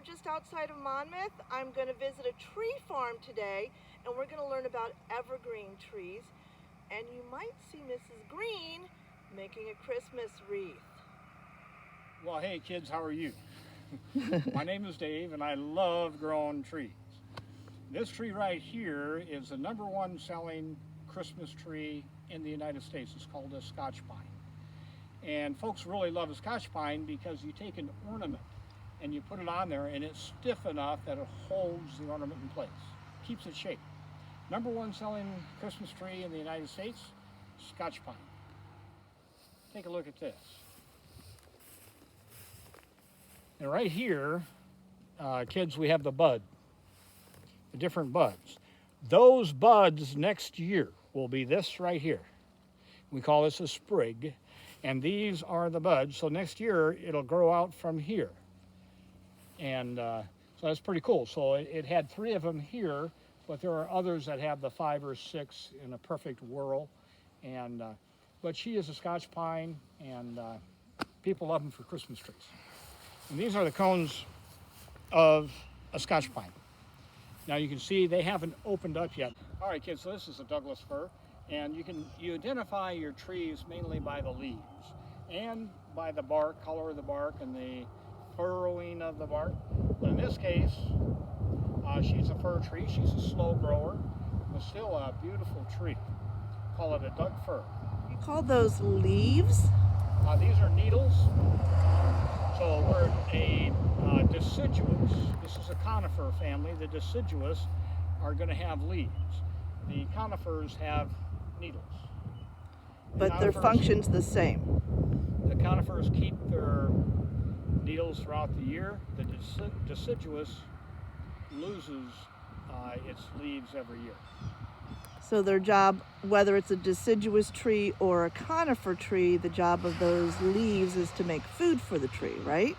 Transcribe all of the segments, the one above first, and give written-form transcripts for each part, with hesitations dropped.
just outside of Monmouth. I'm going to visit a tree farm today, and we're going to learn about evergreen trees. And you might see Mrs. Green making a Christmas wreath. Well, hey kids, how are you? My name is Dave, and I love growing trees. This tree right here is the #1 selling Christmas tree in the United States. It's called a Scotch pine. And folks really love a Scotch pine because you take an ornament and you put it on there, and it's stiff enough that it holds the ornament in place, keeps it shaped. #1 selling Christmas tree in the United States, Scotch pine. Take a look at this. And right here, kids, we have the bud, the different buds. Those buds next year will be this right here. We call this a sprig, and these are the buds. So next year, it'll grow out from here. And so that's pretty cool. So it had 3 of them here, but there are others that have the 5 or 6 in a perfect whorl. And but she is a Scotch pine, and people love them for Christmas trees. And these are the cones of a Scotch pine. Now you can see they haven't opened up yet. All right, kids, so this is a Douglas fir, and you identify your trees mainly by the leaves and by the bark, color of the bark, and the furrowing of the bark. But in this case, she's a fir tree. She's a slow grower, but still a beautiful tree. Call it a Doug fir. You call those leaves? These are needles. So we're a deciduous. This is a conifer family. The deciduous are going to have leaves. The conifers have needles. But their function's the same. The conifers keep their needles throughout the year. The deciduous loses its leaves every year. So their job, whether it's a deciduous tree or a conifer tree, the job of those leaves is to make food for the tree, right?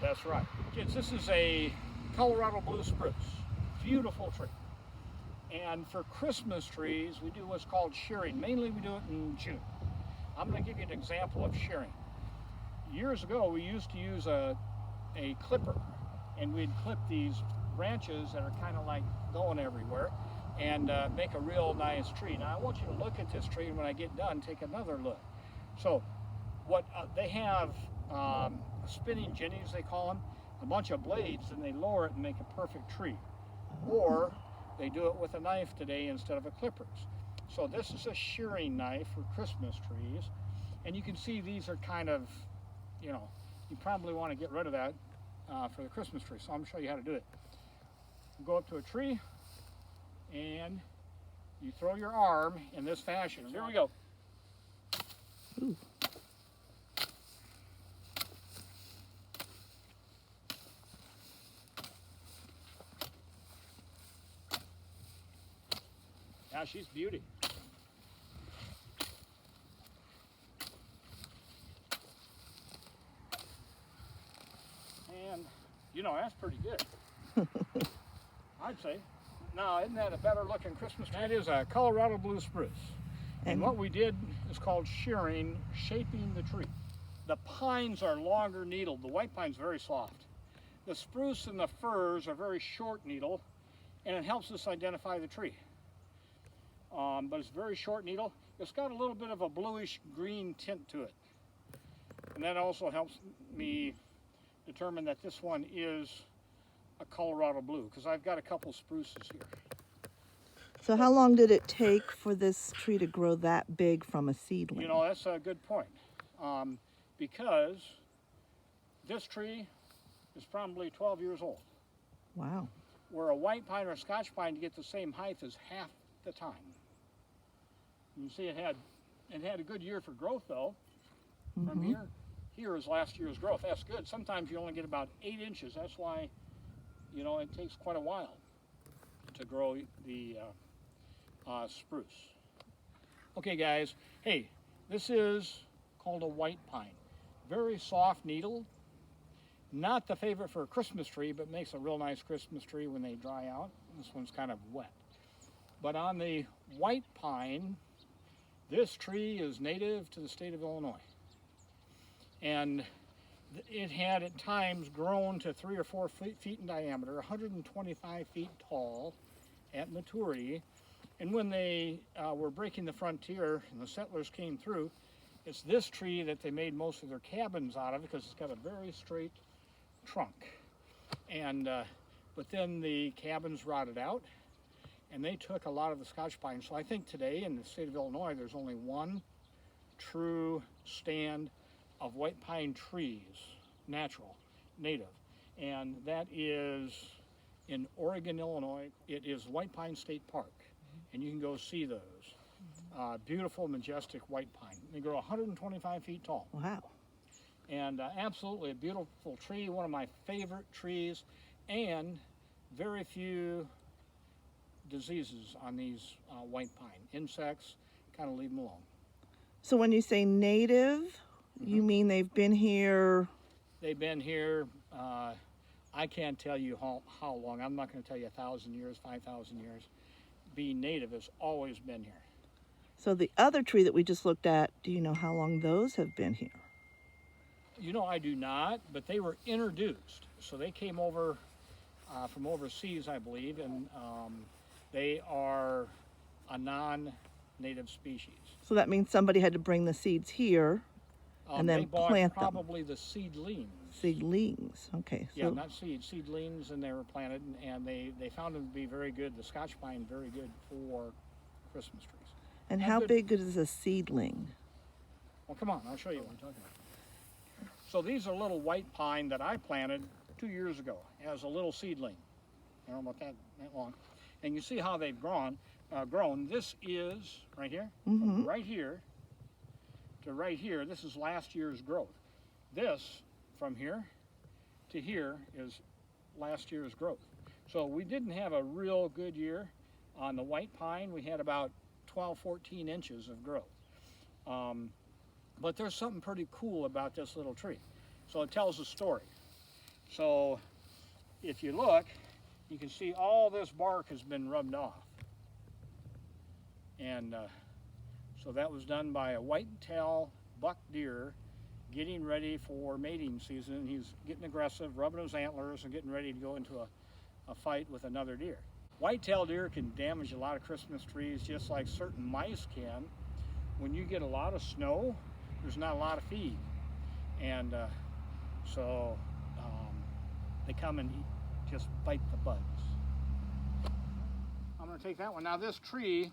That's right. Kids, this is a Colorado blue spruce. Beautiful tree. And for Christmas trees, we do what's called shearing. Mainly we do it in June. I'm going to give you an example of shearing. Years ago, we used to use a clipper, and we'd clip these branches that are kind of like going everywhere, and make a real nice tree. Now I want you to look at this tree, and when I get done, take another look. So what they have, spinning jennies they call them, a bunch of blades, and they lower it and make a perfect tree. Or they do it with a knife today instead of a clippers. So this is a shearing knife for Christmas trees, and you can see these are kind of, you probably want to get rid of that for the Christmas tree. So I'm going to show you how to do it. Go up to a tree, and you throw your arm in this fashion. Here we go. Ooh. Now she's beauty. And, that's pretty good. I'd say. Now, isn't that a better looking Christmas tree? That is a Colorado blue spruce. And what we did is called shearing, shaping the tree. The pines are longer needled. The white pine's very soft. The spruce and the firs are very short needle, and it helps us identify the tree. But it's very short needle. It's got a little bit of a bluish green tint to it. And that also helps me determine that this one is a Colorado blue, because I've got a couple spruces here. So how long did it take for this tree to grow that big from a seedling? That's a good point. Because this tree is probably 12 years old. Wow. Where a white pine or a Scotch pine to get the same height is half the time. You see it had a good year for growth though. From here is last year's growth. That's good. Sometimes you only get about 8 inches. That's why it takes quite a while to grow the spruce. Okay guys, hey, this is called a white pine. Very soft needle. Not the favorite for a Christmas tree, but makes a real nice Christmas tree when they dry out. This one's kind of wet. But on the white pine, this tree is native to the state of Illinois. And it had at times grown to 3 or 4 feet in diameter, 125 feet tall at maturity. And when they were breaking the frontier and the settlers came through, it's this tree that they made most of their cabins out of because it's got a very straight trunk. And but then the cabins rotted out, and they took a lot of the Scotch pine. So I think today in the state of Illinois, there's only one true stand of white pine trees, natural, native, and that is in Oregon, Illinois. It is White Pine State Park, and you can go see those. Beautiful, majestic white pine. They grow 125 feet tall. Wow. And absolutely a beautiful tree, one of my favorite trees, and very few diseases on these white pine. Insects, kind of leave them alone. So when you say native, you mean they've been here? They've been here, I can't tell you how long. I'm not going to tell you 1,000 years, 5,000 years. Being native has always been here. So the other tree that we just looked at, do you know how long those have been here? You know, I do not, but they were introduced. So they came over from overseas, I believe, and they are a non-native species. So that means somebody had to bring the seeds here and then they bought plant them. probably the seedlings. Seedlings, okay. Yeah, not seeds, seedlings, and they were planted, and they found them to be very good. The Scotch pine, very good for Christmas trees. And how big is a seedling? Well, come on, I'll show you what I'm talking about. So these are little white pine that I planted 2 years ago as a little seedling. I don't know about that long. And you see how they've grown. This is right here, from right here to right here. This is last year's growth. This from here to here is last year's growth. So we didn't have a real good year on the white pine. We had about 12, 14 inches of growth. But there's something pretty cool about this little tree. So it tells a story. So if you look, you can see all this bark has been rubbed off. And so that was done by a white-tailed buck deer getting ready for mating season. He's getting aggressive, rubbing his antlers and getting ready to go into a fight with another deer. White-tailed deer can damage a lot of Christmas trees just like certain mice can. When you get a lot of snow, there's not a lot of feed. And so they come and just bite the buds. I'm going to take that one. Now this tree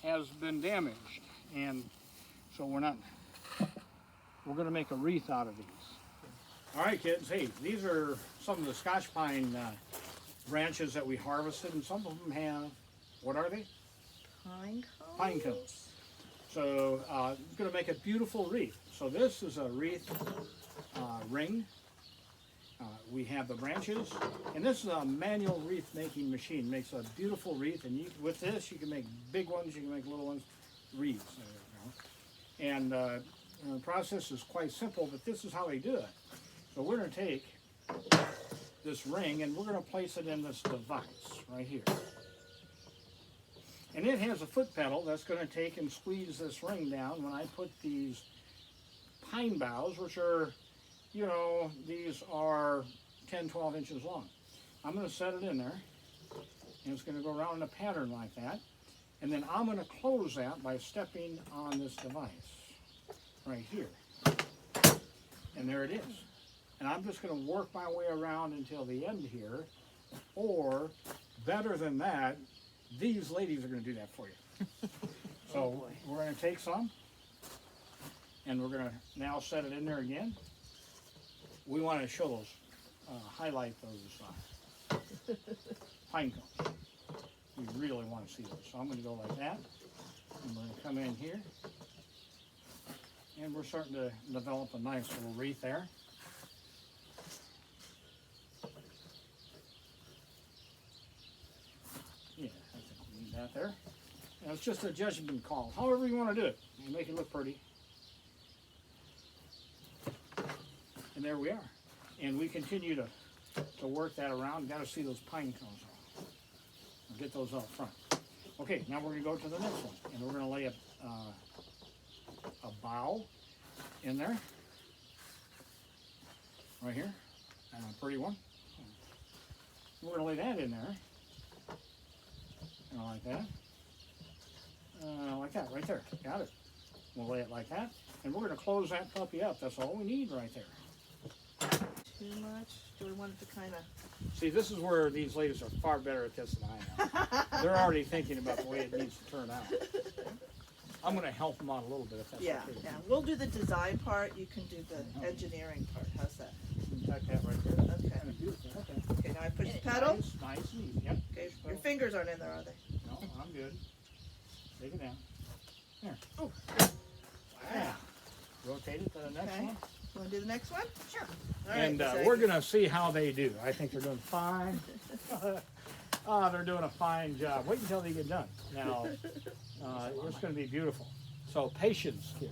has been damaged, and so we're going to make a wreath out of these. All right, kids, hey, these are some of the Scotch pine branches that we harvested, and some of them have, what are they? Pine cones. Pine cones. So I'm going to make a beautiful wreath. So this is a wreath ring. We have the branches, and this is a manual wreath making machine. It makes a beautiful wreath, and with this you can make big ones, you can make little ones, wreaths. And the process is quite simple, but this is how they do it. So we're going to take this ring and we're going to place it in this device right here. And it has a foot pedal that's going to take and squeeze this ring down when I put these pine boughs, which are, you know, these are 10, 12 inches long. I'm going to set it in there, and it's going to go around in a pattern like that. And then I'm going to close that by stepping on this device right here. And there it is. And I'm just going to work my way around until the end here. Or, better than that, these ladies are going to do that for you. So we're going to take some, and we're going to now set it in there again. We want to show those, highlight those pine cones. We really want to see those. So I'm going to go like that, and we're going to come in here, and we're starting to develop a nice little wreath there. Yeah, I think we need that there. And it's just a judgment call. However you want to do it, you make it look pretty. And there we are. And we continue to work that around. You got to see those pine cones. I'll get those out front. Okay, now we're going to go to the next one. And we're going to lay a bough in there. right here. Pretty one. We're going to lay that in there. Like that. Like that, right there. Got it. We'll lay it like that. And we're going to close that puppy up. That's all we need right there. Too much? Do we want it to kind of... See, this is where these ladies are far better at this than I am. They're already thinking about the way it needs to turn out. I'm going to help them out a little bit if that's Yeah, okay. yeah. We'll do the design part. You can do the engineering part. How's that? Tuck that right there. Okay. Kind of beautiful. Okay. Okay, now I push the pedal. Nice and easy. Yep. Okay, your fingers aren't in there, are they? No, I'm good. Take it down. There. Oh. Yeah. Rotate it to the next Okay. one. You want to do the next one? Sure. All right, And Miss we're Aggie. going to see how they do. I think they're doing fine. Oh, they're doing a fine job. Wait until they get done. Now, it's going to be beautiful. So, patience, kids.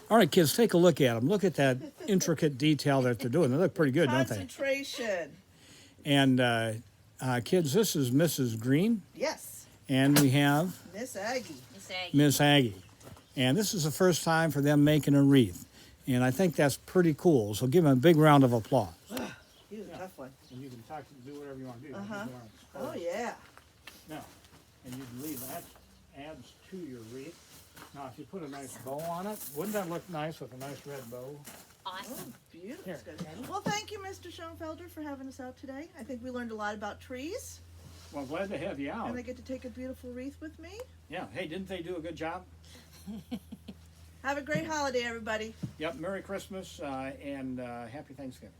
All right, kids, take a look at them. Look at that intricate detail that they're doing. They look pretty good, don't they? Concentration. And, kids, this is Mrs. Green. Yes. And we have Miss Aggie. Miss Aggie. Miss Aggie. And this is the first time for them making a wreath. And I think that's pretty cool. So give them a big round of applause. He's a tough one. And you can do whatever you want to do. Uh-huh. Oh, yeah. Now, and you can leave that adds to your wreath. Now, if you put a nice bow on it, wouldn't that look nice with a nice red bow? Awesome. Beautiful. Here. Well, thank you, Mr. Schoenfelder, for having us out today. I think we learned a lot about trees. Well, glad to have you out. And I get to take a beautiful wreath with me. Yeah. Hey, didn't they do a good job? Have a great holiday, everybody. Yep. Merry Christmas and Happy Thanksgiving.